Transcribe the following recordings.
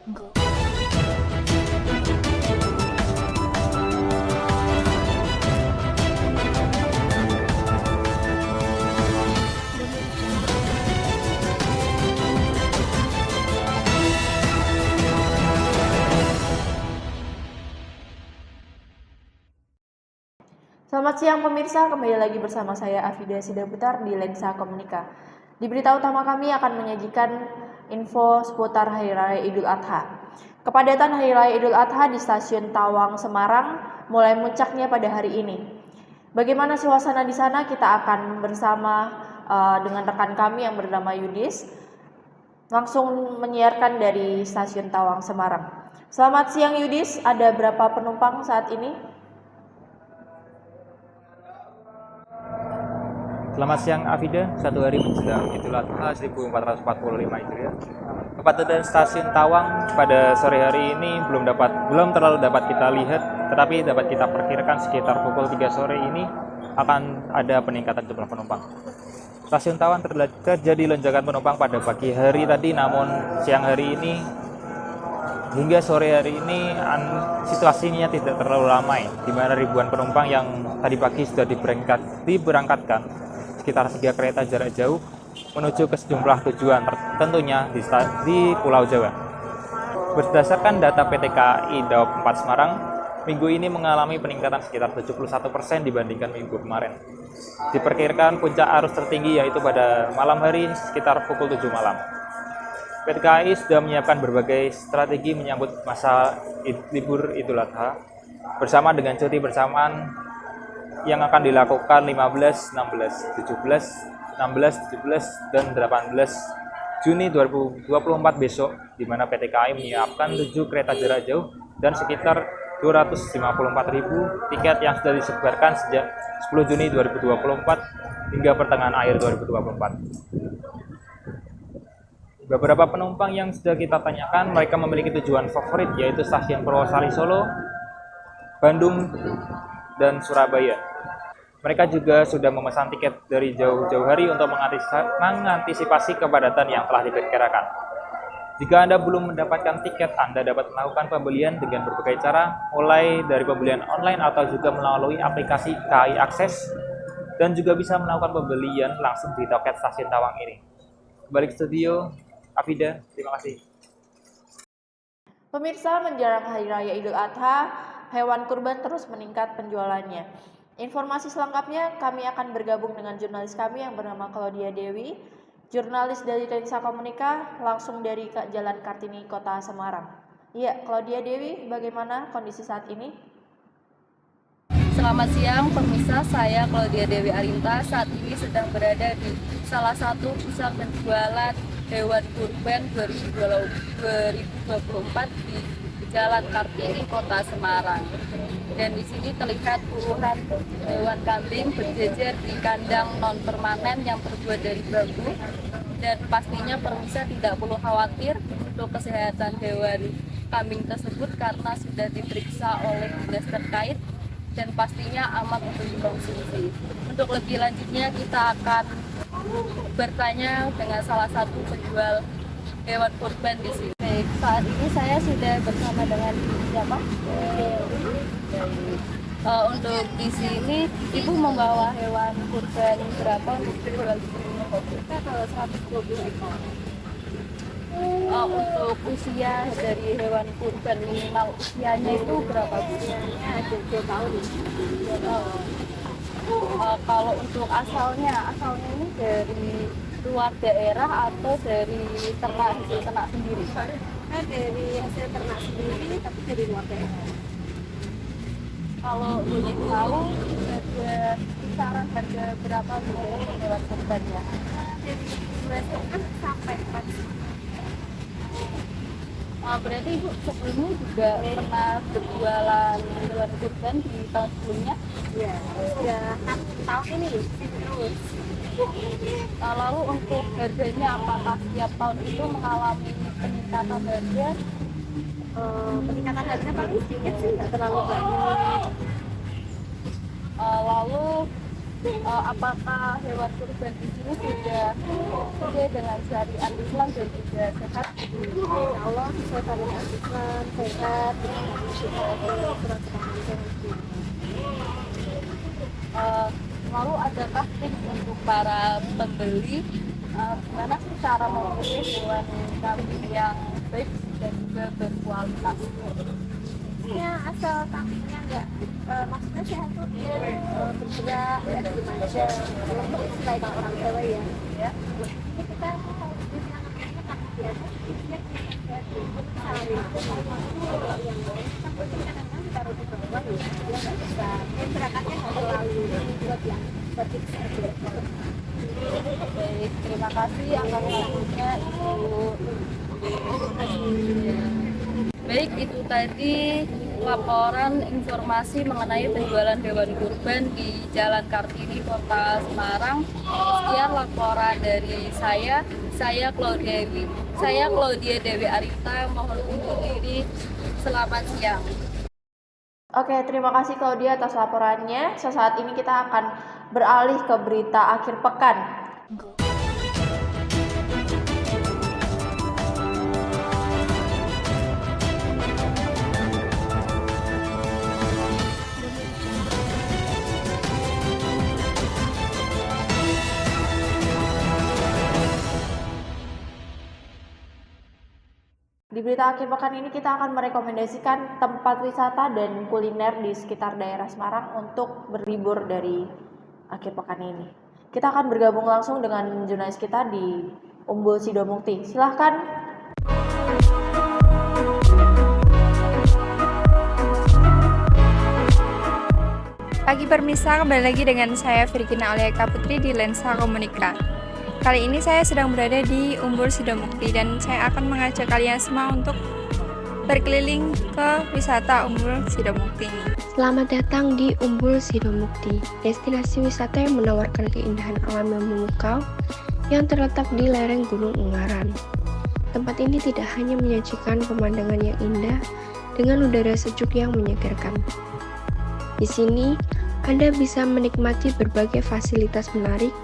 Enggak. Selamat siang pemirsa, kembali lagi bersama saya Afida Sidaputar di Lensa Komunika. Di berita utama kami akan menyajikan info seputar Hari Raya Idul Adha. Kepadatan Hari Raya Idul Adha di Stasiun Tawang Semarang mulai muncaknya pada hari ini. Bagaimana suasana di sana? Kita akan bersama dengan rekan kami yang bernama Yudis langsung menyiarkan dari Stasiun Tawang Semarang. Selamat siang Yudis, ada berapa penumpang saat ini? Selamat siang Afida, satu hari menjelang Idul Adha 1445 Hijriah. Kepadatan stasiun Tawang pada sore hari ini belum terlalu dapat kita lihat, tetapi dapat kita perkirakan sekitar pukul 3 sore ini akan ada peningkatan jumlah penumpang. Stasiun Tawang terjadi lonjakan penumpang pada pagi hari tadi, namun siang hari ini hingga sore hari ini situasinya tidak terlalu ramai, di mana ribuan penumpang yang tadi pagi sudah diberangkatkan sekitar 3 kereta jarak jauh menuju ke sejumlah tujuan, tentunya di Pulau Jawa. Berdasarkan data PT KAI Daob 4 Semarang, minggu ini mengalami peningkatan sekitar 71% dibandingkan minggu kemarin. Diperkirakan puncak arus tertinggi yaitu pada malam hari sekitar pukul 7 malam. PT KAI sudah menyiapkan berbagai strategi menyambut masa libur Idul Adha bersama dengan cuti bersamaan yang akan dilakukan 15, 16, 17, 16, 17, dan 18 Juni 2024 besok, di mana PT KAI menyiapkan 7 kereta jarak jauh dan sekitar 254.000 tiket yang sudah disebarkan sejak 10 Juni 2024 hingga pertengahan akhir 2024. Beberapa penumpang yang sudah kita tanyakan, mereka memiliki tujuan favorit yaitu stasiun Purwosari Solo, Bandung, dan Surabaya. Mereka juga sudah memesan tiket dari jauh-jauh hari untuk mengantisipasi kepadatan yang telah diperkirakan. Jika Anda belum mendapatkan tiket, Anda dapat melakukan pembelian dengan berbagai cara, mulai dari pembelian online atau juga melalui aplikasi KAI Akses, dan juga bisa melakukan pembelian langsung di loket stasiun Tawang ini. Kembali ke studio, Afida, terima kasih. Pemirsa, menjelang Hari Raya Idul Adha, hewan kurban terus meningkat penjualannya. Informasi selengkapnya kami akan bergabung dengan jurnalis kami yang bernama Claudia Dewi, jurnalis dari Lensa Komunika, langsung dari Jalan Kartini, Kota Semarang. Iya, Claudia Dewi, bagaimana kondisi saat ini? Selamat siang pemirsa, saya Claudia Dewi Arinta saat ini sedang berada di salah satu pusat penjualan hewan kurban 2024 di Jalan Kartini, Kota Semarang. Dan di sini terlihat puluhan hewan kambing berjejer di kandang non permanen yang terbuat dari bambu. Dan pastinya pemirsa tidak perlu khawatir untuk kesehatan hewan kambing tersebut karena sudah diperiksa oleh dinas terkait dan pastinya aman untuk dikonsumsi. Untuk lebih lanjutnya kita akan bertanya dengan salah satu penjual hewan kurban di sini. Baik, saat ini saya sudah bersama dengan siapa? Untuk di sini Ibu membawa hewan kurban berapa untuk dijual di sini? Kita kalau 120 ekor. Untuk usia dari hewan kurban minimal usianya itu berapa Bu? Usianya ada 2 tahun. 2 tahun. Kalau untuk asalnya ini dari luar daerah atau dari hasil ternak sendiri? Dari hasil ternak sendiri, tapi dari luar daerah. Kalau boleh tahu ada kisaran harga berapa untuk hewan kurbannya? Dari 2,5 sampai 4. Berarti Ibu sebelumnya juga pernah berjualan hewan kurban di tahun sebelumnya? Ya, sudah 6 tahun ini terus. Lalu untuk harganya apakah setiap tahun itu mengalami peningkatan harga? Peningkatan harga paling sedikit sih, nggak terlalu banyak. Lalu apakah hewan kurban di sini sudah sesuai dengan syariat Islam dan juga sehat? Ya Allah, sesuai syariat Islam, sehat, dengan surat keterangan. Lalu adakah tips untuk para pembeli gimana sih cara memilih hewan kambing yang baik dan juga berkualitas? Ya, asal kambingnya enggak maksudnya sehat tuh dia bergerak, enggak dimanja. Untuk sesuai dengan orang Jawa ya. Ya. Jadi kita harus bisa namanya kambing biasa. Dia sehat. Misalnya yang kadang-kadang ditaruh di bawah ya, dia nggak bisa. Berakatnya nggak terlalu buat yang batik saja. Baik, terima kasih atas waktunya Ibu. Baik, itu tadi laporan informasi mengenai penjualan hewan kurban di Jalan Kartini, Kota Semarang. Sekian laporan dari saya Claudia Dewi Arita, mohon undur diri. Selamat siang. Oke, terima kasih Claudia atas laporannya. Sesaat ini kita akan beralih ke berita akhir pekan. Di berita akhir pekan ini kita akan merekomendasikan tempat wisata dan kuliner di sekitar daerah Semarang untuk berlibur dari akhir pekan ini. Kita akan bergabung langsung dengan jurnalis kita di Umbul Sidomukti. Silahkan. Pagi permisa, kembali lagi dengan saya Virgina Oliaka Putri di Lensa Komunika. Kali ini saya sedang berada di Umbul Sidomukti dan saya akan mengajak kalian semua untuk berkeliling ke wisata Umbul Sidomukti. Selamat datang di Umbul Sidomukti, destinasi wisata yang menawarkan keindahan alam yang memukau yang terletak di lereng Gunung Ungaran. Tempat ini tidak hanya menyajikan pemandangan yang indah dengan udara sejuk yang menyegarkan. Di sini, Anda bisa menikmati berbagai fasilitas menarik.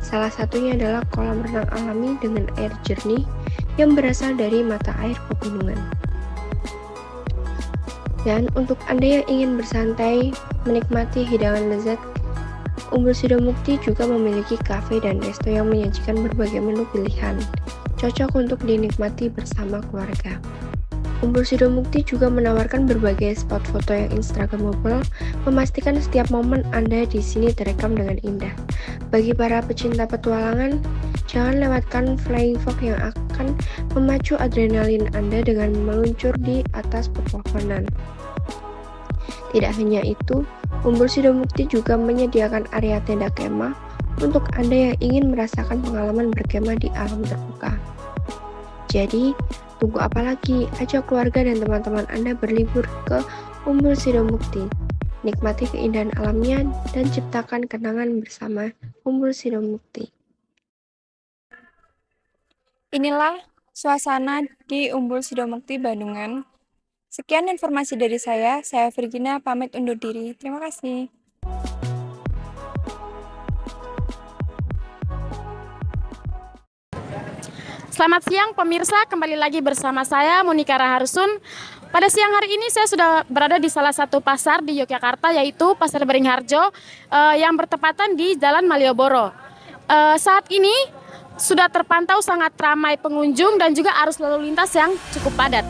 Salah satunya adalah kolam renang alami dengan air jernih yang berasal dari mata air pegunungan. Dan untuk Anda yang ingin bersantai, menikmati hidangan lezat, Umbul Sidomukti juga memiliki kafe dan resto yang menyajikan berbagai menu pilihan, cocok untuk dinikmati bersama keluarga. Umbul Sidomukti juga menawarkan berbagai spot foto yang instagramable, memastikan setiap momen Anda di sini terekam dengan indah. Bagi para pecinta petualangan, jangan lewatkan flying fox yang akan memacu adrenalin Anda dengan meluncur di atas pepohonan. Tidak hanya itu, Umbul Sidomukti juga menyediakan area tenda kemah untuk Anda yang ingin merasakan pengalaman berkemah di alam terbuka. Jadi, tunggu apa lagi? Ajak keluarga dan teman-teman Anda berlibur ke Umbul Sidomukti. Nikmati keindahan alamnya dan ciptakan kenangan bersama Umbul Sidomukti. Inilah suasana di Umbul Sidomukti, Bandungan. Sekian informasi dari saya Virgina pamit undur diri. Terima kasih. Selamat siang pemirsa, kembali lagi bersama saya Monika Raharsun. Pada siang hari ini saya sudah berada di salah satu pasar di Yogyakarta, yaitu Pasar Beringharjo yang bertepatan di Jalan Malioboro. Saat ini sudah terpantau sangat ramai pengunjung dan juga arus lalu lintas yang cukup padat.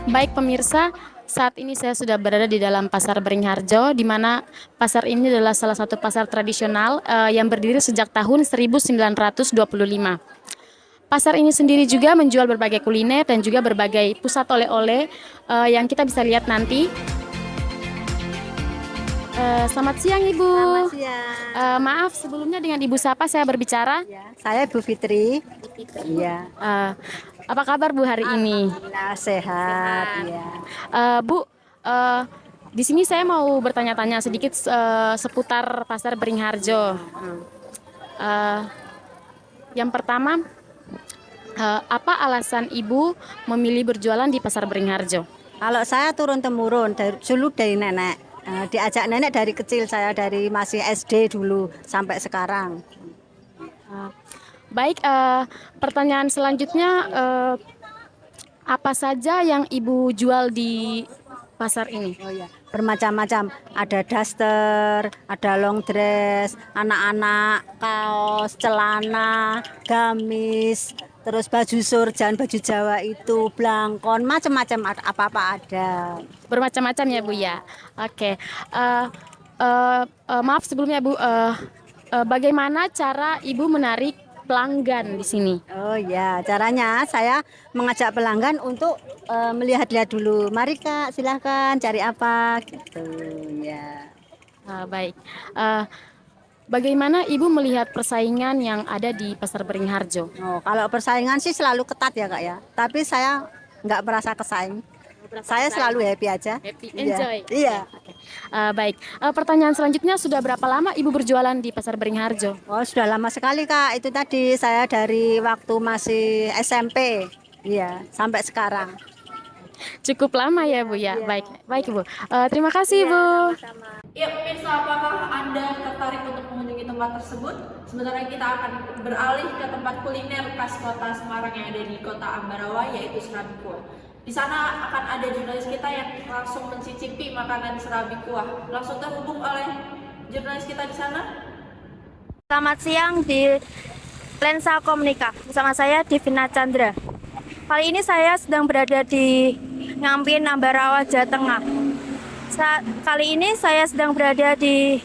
Baik pemirsa, saat ini saya sudah berada di dalam Pasar Beringharjo, di mana pasar ini adalah salah satu pasar tradisional yang berdiri sejak tahun 1925. Pasar ini sendiri juga menjual berbagai kuliner dan juga berbagai pusat oleh-oleh yang kita bisa lihat nanti. Selamat siang Ibu. Selamat siang. Maaf sebelumnya dengan Ibu siapa saya berbicara? Ya, saya Bu Fitri. Iya. Apa kabar Bu hari ini? Alhamdulillah sehat, ya. Bu, di sini saya mau bertanya-tanya sedikit seputar Pasar Beringharjo. Eh, yang pertama, apa alasan Ibu memilih berjualan di Pasar Beringharjo? Kalau saya turun temurun dari nenek, diajak nenek dari kecil, saya dari masih SD dulu sampai sekarang. Baik, pertanyaan selanjutnya, apa saja yang Ibu jual di pasar ini? Oh ya, bermacam-macam. Ada daster, ada long dress, anak-anak, kaos, celana, gamis, terus baju surjan, baju Jawa itu, blangkon, macam-macam, apa-apa ada. Bermacam-macam ya Bu ya. Oke. Maaf sebelumnya Bu, bagaimana cara Ibu menarik pelanggan di sini? Oh ya, caranya saya mengajak pelanggan untuk melihat-lihat dulu. Mari Kak, silahkan cari apa gitu ya. Baik. Bagaimana Ibu melihat persaingan yang ada di Pasar Beringharjo? Oh, kalau persaingan sih selalu ketat ya Kak ya. Tapi saya nggak merasa kesaing. Saya selalu happy aja. Happy, Iya. enjoy. Iya. Baik. Pertanyaan selanjutnya, sudah berapa lama Ibu berjualan di Pasar Beringharjo? Oh, sudah lama sekali Kak. Itu tadi saya dari waktu masih SMP. Iya, sampai sekarang. Cukup lama ya Bu ya. Baik, baik Bu. Terima kasih Bu. Ya pemirsa, apakah Anda tertarik untuk mengunjungi tempat tersebut? Sebenarnya kita akan beralih ke tempat kuliner khas kota Semarang yang ada di kota Ambarawa, yaitu Serabi Kuah. Di sana akan ada jurnalis kita yang langsung mencicipi makanan Serabi Kuah. Langsung terhubung oleh jurnalis kita di sana. Selamat siang di Lensa Komunika, bersama saya Divina Chandra. Kali ini saya sedang berada di Ngampin, Ambarawa, Jawa Tengah. Kali ini saya sedang berada di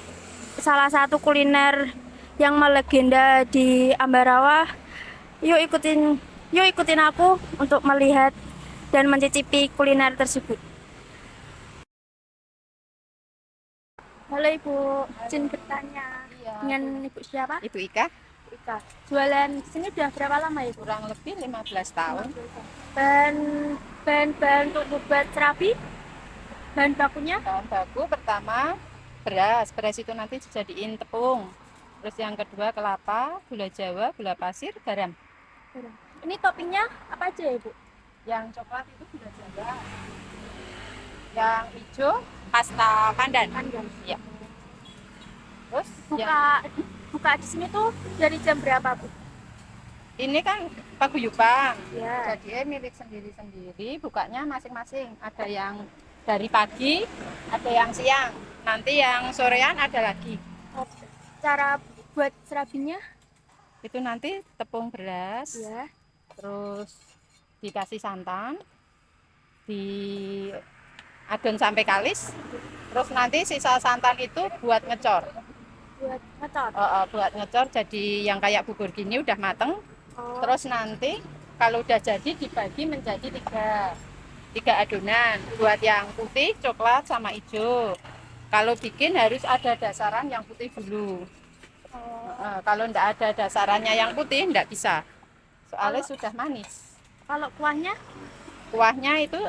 salah satu kuliner yang melegenda di Ambarawa. Yuk ikutin aku untuk melihat dan mencicipi kuliner tersebut. Halo Ibu, izin bertanya. Dengan Ibu siapa? Ibu Ika, Ika. Jualan di sini udah berapa lama Ibu? kurang lebih 15 tahun. Bahan untuk membuat serabi, bahan bakunya? Bahan baku pertama beras itu nanti dijadiin tepung. Terus yang kedua kelapa, gula Jawa, gula pasir, garam. Ini toppingnya apa aja ya Ibu? Yang coklat itu gula Jawa. Yang hijau pasta pandan. Ya. Terus Buka di sini tuh dari jam berapa Bu? ini kan paguyuban. Ya. Jadi milik sendiri-sendiri, bukanya masing-masing. Ada yang dari pagi, ada yang siang. Nanti yang sorean ada lagi. Cara buat serabinya? Itu nanti tepung beras. Ya. Terus dikasih santan, diadon sampai kalis, terus nanti sisa santan itu buat ngecor. Buat ngecor jadi yang kayak bubur gini udah mateng. Terus nanti kalau udah jadi dibagi menjadi tiga adonan, buat yang putih, coklat sama hijau. Kalau bikin harus ada dasaran yang putih dulu. Kalau enggak ada dasarannya yang putih enggak bisa, soalnya sudah manis. Kalau kuahnya? Kuahnya itu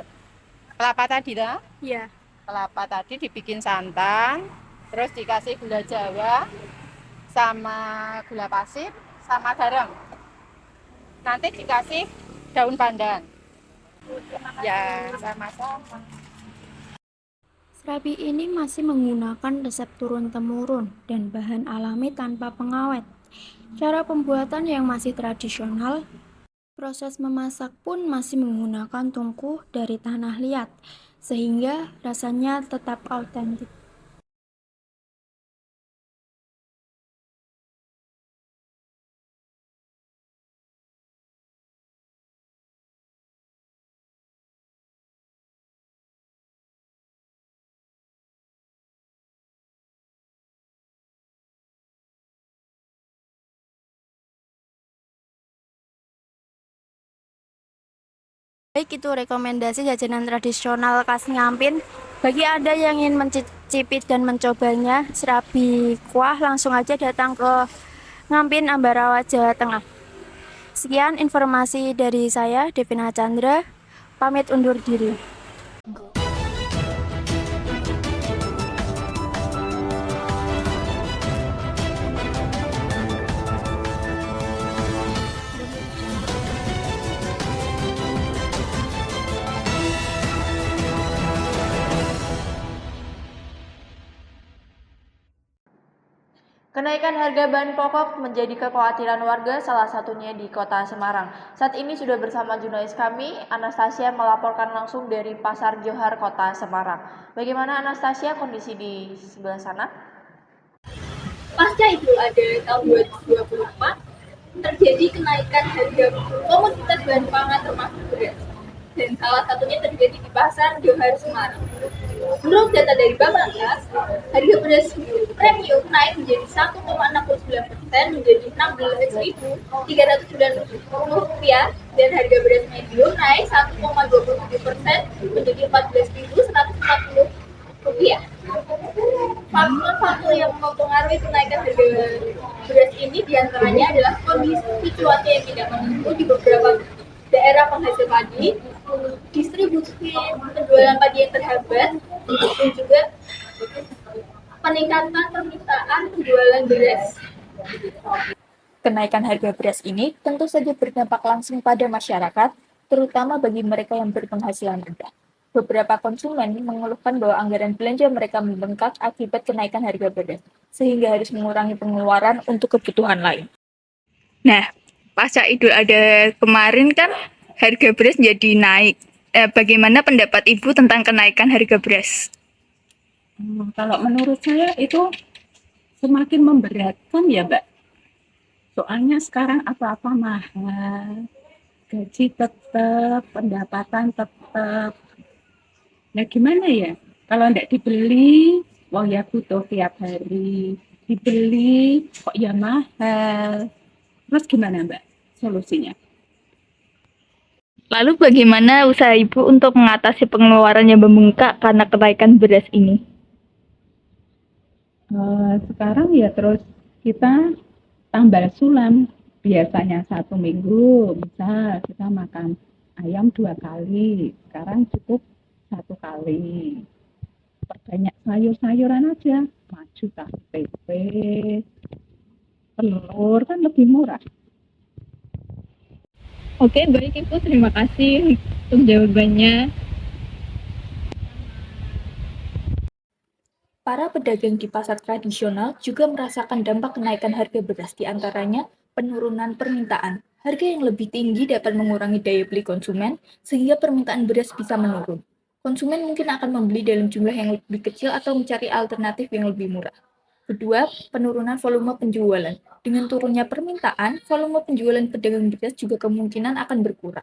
kelapa tadi lah. Iya. Kelapa tadi dibikin santan, terus dikasih gula Jawa, sama gula pasir, sama garam. Nanti dikasih daun pandan. Ya, sama-sama. Serabi ini masih menggunakan resep turun-temurun dan bahan alami tanpa pengawet. Cara pembuatan yang masih tradisional. Proses memasak pun masih menggunakan tungku dari tanah liat, sehingga rasanya tetap autentik. Baik, itu rekomendasi jajanan tradisional khas Ngampin. Bagi Anda yang ingin mencicipi dan mencobanya Serabi Kuah, langsung aja datang ke Ngampin, Ambarawa, Jawa Tengah. Sekian informasi dari saya, Devina Chandra, pamit undur diri. Kenaikan harga bahan pokok menjadi kekhawatiran warga, salah satunya di Kota Semarang. Saat ini sudah bersama jurnalis kami, Anastasia, melaporkan langsung dari Pasar Johar, Kota Semarang. Bagaimana Anastasia kondisi di sebelah sana? Pasca Idul Adha tahun 2024, terjadi kenaikan harga komoditas bahan pangan termasuk beras. Dan salah satunya terjadi di Pasar Johar Semarang. Menurut data dari Bappenas, harga beras premium naik menjadi 1,69% menjadi Rp16.390 dan harga beras medium naik 1,27% menjadi Rp14.140. Faktor yang mempengaruhi kenaikan harga beras ini diantaranya adalah kondisi cuaca yang tidak menentu di beberapa daerah penghasil padi, distribusi penjualan padi yang terhambat, dan juga peningkatan permintaan penjualan beras. Kenaikan harga beras ini tentu saja berdampak langsung pada masyarakat, terutama bagi mereka yang berpenghasilan rendah. Beberapa konsumen mengeluhkan bahwa anggaran belanja mereka membengkak akibat kenaikan harga beras, sehingga harus mengurangi pengeluaran untuk kebutuhan lain. Nah, pasca Idul Adha kemarin kan harga beras jadi naik. Bagaimana pendapat Ibu tentang kenaikan harga beras? Kalau menurut saya itu semakin memberatkan ya, Mbak. Soalnya sekarang apa-apa mahal, gaji tetap, pendapatan tetap. Nah gimana ya? Kalau tidak dibeli, wah ya butuh tiap hari. Dibeli, kok ya mahal. Terus gimana Mbak solusinya? Lalu bagaimana usaha Ibu untuk mengatasi pengeluaran yang membengkak karena kenaikan beras ini? Sekarang ya terus kita tambal sulam. Biasanya 1 minggu bisa kita makan ayam 2 kali. Sekarang cukup 1 kali. Perbanyak sayur-sayuran aja. Maju tempe, telur kan lebih murah. Oke, baik Ibu. Terima kasih untuk jawabannya. Para pedagang di pasar tradisional juga merasakan dampak kenaikan harga beras, di antaranya penurunan permintaan. Harga yang lebih tinggi dapat mengurangi daya beli konsumen, sehingga permintaan beras bisa menurun. Konsumen mungkin akan membeli dalam jumlah yang lebih kecil atau mencari alternatif yang lebih murah. Kedua, penurunan volume penjualan. Dengan turunnya permintaan, volume penjualan pedagang beras juga kemungkinan akan berkurang.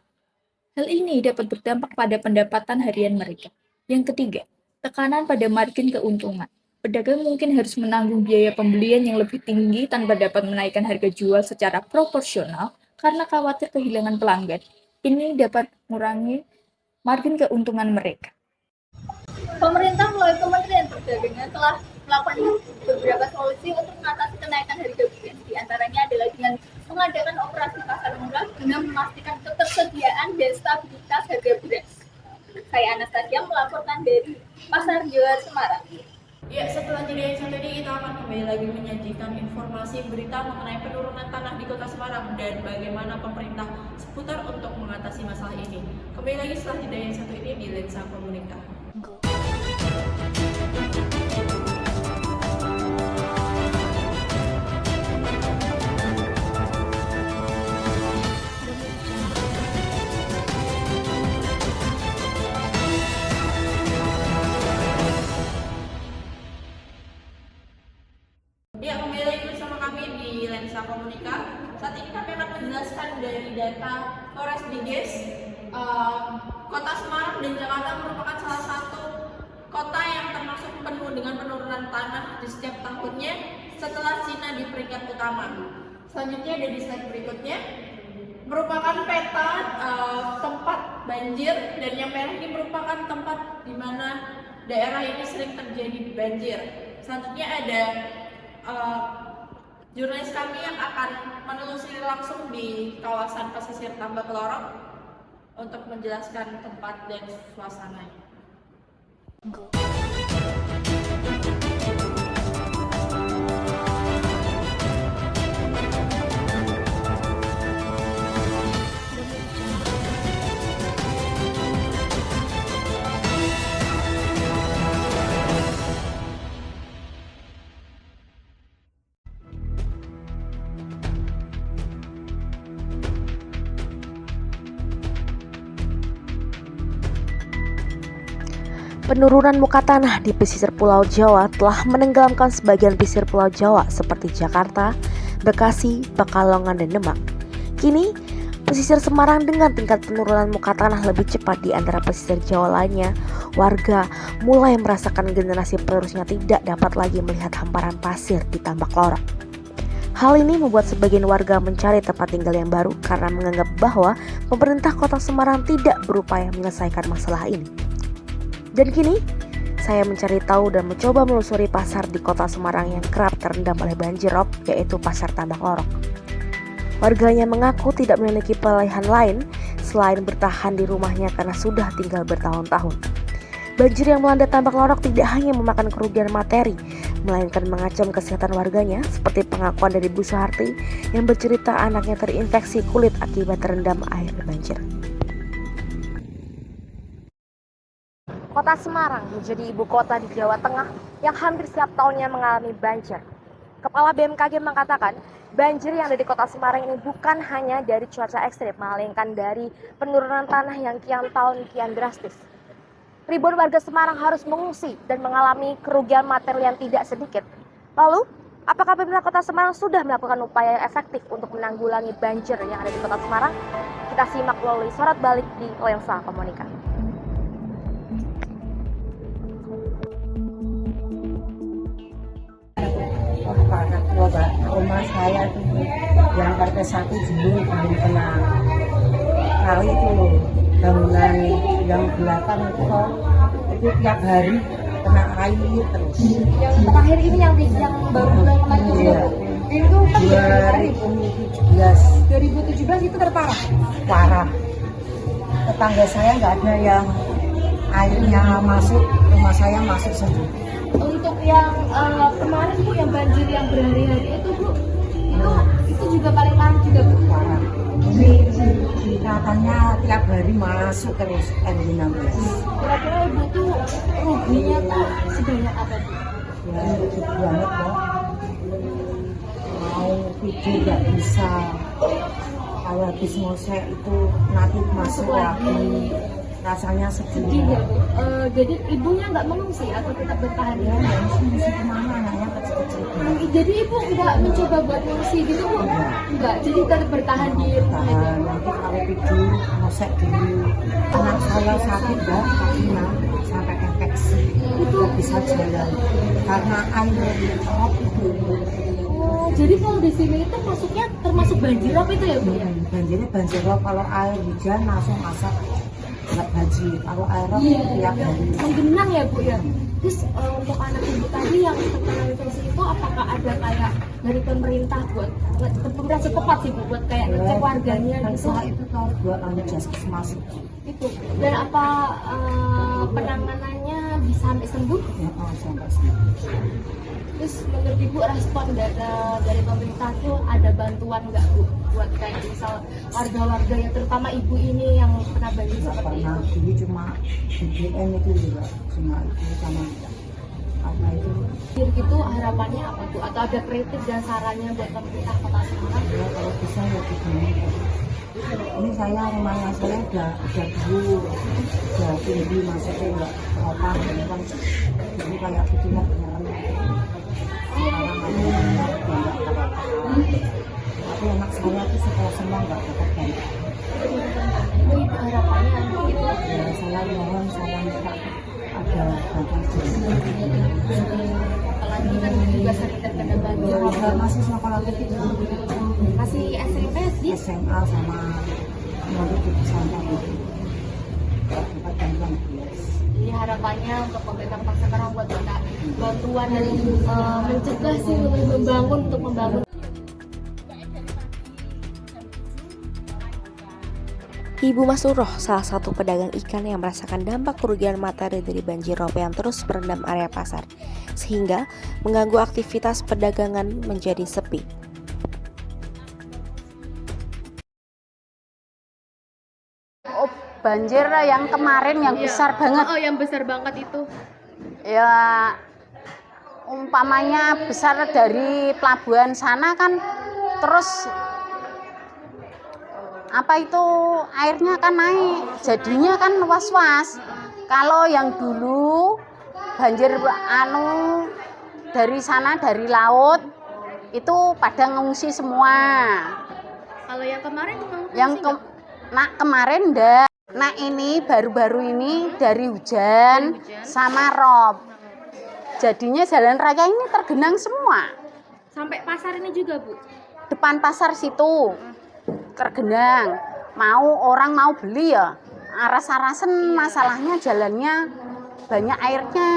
Hal ini dapat berdampak pada pendapatan harian mereka. Yang ketiga, tekanan pada margin keuntungan. Pedagang mungkin harus menanggung biaya pembelian yang lebih tinggi tanpa dapat menaikkan harga jual secara proporsional karena khawatir kehilangan pelanggan. Ini dapat mengurangi margin keuntungan mereka. Pemerintah melalui Kementerian Perdagangan telah melakukan beberapa solusi untuk mengatasi kenaikan harga beras. Di antaranya adalah dengan mengadakan operasi pasar murah guna memastikan ketersediaan dan stabilitas harga beras. Saya Anastasia melaporkan dari Pasar Johar Semarang. Ya, setelah jeda yang satu ini kita akan kembali lagi menyajikan informasi berita mengenai penurunan tanah di Kota Semarang dan bagaimana pemerintah seputar untuk mengatasi masalah ini. Kembali lagi setelah jeda yang satu ini di Lensa Komunika. Ya, kembali lagi bersama kami di Lensa Komunika. Saat ini kami akan menjelaskan dari data Polres Diges, Kota Semarang dan Jakarta merupakan salah satu kota yang termasuk penuh dengan penurunan tanah di setiap tahunnya setelah Cina di peringkat utama. Selanjutnya ada di slide berikutnya, merupakan peta tempat banjir, dan yang merah ini merupakan tempat di mana daerah ini sering terjadi banjir. Selanjutnya ada Jurnalis kami yang akan menelusuri langsung di kawasan pesisir Tambak Lorok untuk menjelaskan tempat dan suasananya. Penurunan muka tanah di pesisir Pulau Jawa telah menenggelamkan sebagian pesisir Pulau Jawa seperti Jakarta, Bekasi, Pekalongan, dan Demak. Kini, pesisir Semarang dengan tingkat penurunan muka tanah lebih cepat di antara pesisir Jawa lainnya, warga mulai merasakan generasi penerusnya tidak dapat lagi melihat hamparan pasir di Tambak Lorok. Hal ini membuat sebagian warga mencari tempat tinggal yang baru karena menganggap bahwa pemerintah kota Semarang tidak berupaya menyelesaikan masalah ini. Dan kini, saya mencari tahu dan mencoba menelusuri pasar di kota Semarang yang kerap terendam oleh banjir rob, yaitu Pasar Tambak Lorok. Warganya mengaku tidak memiliki pilihan lain selain bertahan di rumahnya karena sudah tinggal bertahun-tahun. Banjir yang melanda Tambak Lorok tidak hanya memakan kerugian materi, melainkan mengancam kesehatan warganya, seperti pengakuan dari Bu Suharti yang bercerita anaknya terinfeksi kulit akibat terendam air banjir. Kota Semarang menjadi ibu kota di Jawa Tengah yang hampir setiap tahunnya mengalami banjir. Kepala BMKG mengatakan, banjir yang ada di kota Semarang ini bukan hanya dari cuaca ekstrim, melainkan dari penurunan tanah yang kian drastis. Ribuan warga Semarang harus mengungsi dan mengalami kerugian material yang tidak sedikit. Lalu, apakah pemerintah kota Semarang sudah melakukan upaya yang efektif untuk menanggulangi banjir yang ada di kota Semarang? Kita simak melalui sorot balik di Lensa Komunika. Rumah saya tuh yang partai satu jebol belum kena kali itu loh, bangunan yang belakang itu tiap hari kena air terus. Yang terakhir ini yang baru bulan kemarin itu kan 2017 itu terparah. Parah. Tetangga saya nggak ada yang airnya masuk, rumah saya masuk sendiri. Untuk yang kemarin Bu, yang banjir yang berhari-hari itu Bu, itu juga paling parah juga Bu. Parah. Katanya tiap hari masuk terus R16. Kira-kira Ibu tuh ruginya tuh sebanyak apa Bu? Ya rugi banget loh. Mau tidur nggak bisa. Kalau habis ngosek itu nanti masuk lagi. Rasanya sedih ya Bu. Jadi ibunya nggak mengungsi atau tetap bertahan? Ya, mengungsi kemana, anaknya kecil-kecil. Jadi ibu nggak mencoba buat mengungsi gitu Bu? Enggak, jadi tetap bertahan di rumah aja. Nanti kalau tidur ngosek dulu. Anak saya sakit ya, kakinya sampai infeksi. Nggak bisa jalan karena air rob itu. Oh, jadi kalau di sini itu masuknya termasuk banjir rob itu ya Bu? Banjirnya banjir rob, kalau air hujan langsung masak. Nggak banjir, kalau air rob tiap hari menggenang ya Bu ya. Terus untuk anak ibu tadi yang terkena infeksi itu apakah ada kayak dari pemerintah buat pemerintah setempat sih Bu buat kayak ngecek warganya gitu? Itu kalau buat puskesmas itu. Dan apa penanganannya bisa sampai sembuh? Ya, sampai sembuh. Terus menurut Ibu respon dari pemerintah tuh ada bantuan nggak Bu buat kayak misal warga-warga yang terutama ibu ini yang kena banjir seperti itu? Jadi cuma BBM itu juga cuma itu sama apa itu. Gitu harapannya apa Bu? Atau ada kritik dan sarannya buat pemerintah Kota Semarang? Ya kalau bisa ya begini. Ini saya rumahnya saya udah dulu udah tinggi maksudnya nggak apa kan jadi kayak begini tapi anak saya tuh sekolah semua nggak dapat bantuan. Ini harapannya gitu. Ya saya mohon saya minta ada bantuan apalagi kan juga sering terkena banjir. Masih sekolah kecil, masih SMP dia SMA sama mau di pesantren itu dapat bantuan. Jadi harapannya untuk pemerintah Kota Semarang buat bantuan dan mencegah sih untuk membangun Ibu Masuroh, salah satu pedagang ikan yang merasakan dampak kerugian materi dari banjir rob yang terus merendam area pasar, sehingga mengganggu aktivitas perdagangan menjadi sepi. Banjir yang kemarin yang besar banget. Oh, yang besar banget itu. Ya umpamanya besar dari pelabuhan sana kan, terus apa itu airnya kan naik, jadinya kan was-was. Kalau yang dulu banjir dari sana dari laut itu pada ngungsi semua. Kalau yang kemarin kemarin enggak. Nah ini baru-baru ini dari hujan sama rob, jadinya jalan raya ini tergenang semua. Sampai pasar ini juga, Bu? Depan pasar situ tergenang. Orang mau beli ya aras-arasen, masalahnya jalannya banyak airnya,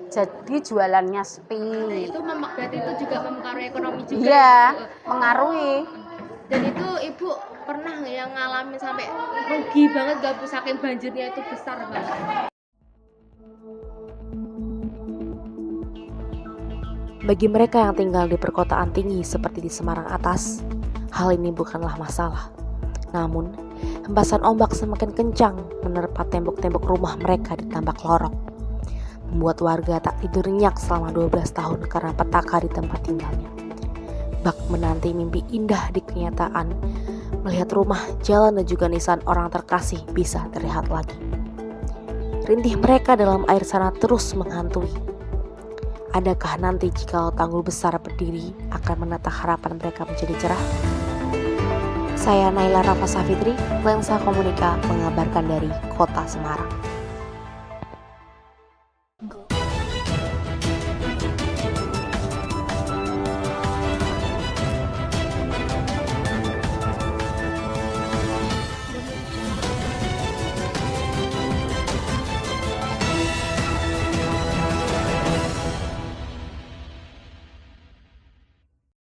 jadi jualannya sepi. Nah, itu berarti itu juga mempengaruhi ekonomi juga. Iya, mengaruhi. Dan itu Ibu pernah yang ngalamin sampai rugi banget gak, Bu, saking banjirnya itu besar banget? Bagi mereka yang tinggal di perkotaan tinggi seperti di Semarang Atas, hal ini bukanlah masalah. Namun, hempasan ombak semakin kencang menerpa tembok-tembok rumah mereka di tambak lorok, membuat warga tak tidur nyenyak selama 12 tahun karena petaka di tempat tinggalnya. Bak menanti mimpi indah di kenyataan, melihat rumah, jalan dan juga nisan orang terkasih bisa terlihat lagi. Rintih mereka dalam air sana terus menghantui. Adakah nanti jika tanggul besar berdiri akan menata harapan mereka menjadi cerah? Saya Naila Rafa Safitri, Lensa Komunika mengabarkan dari Kota Semarang.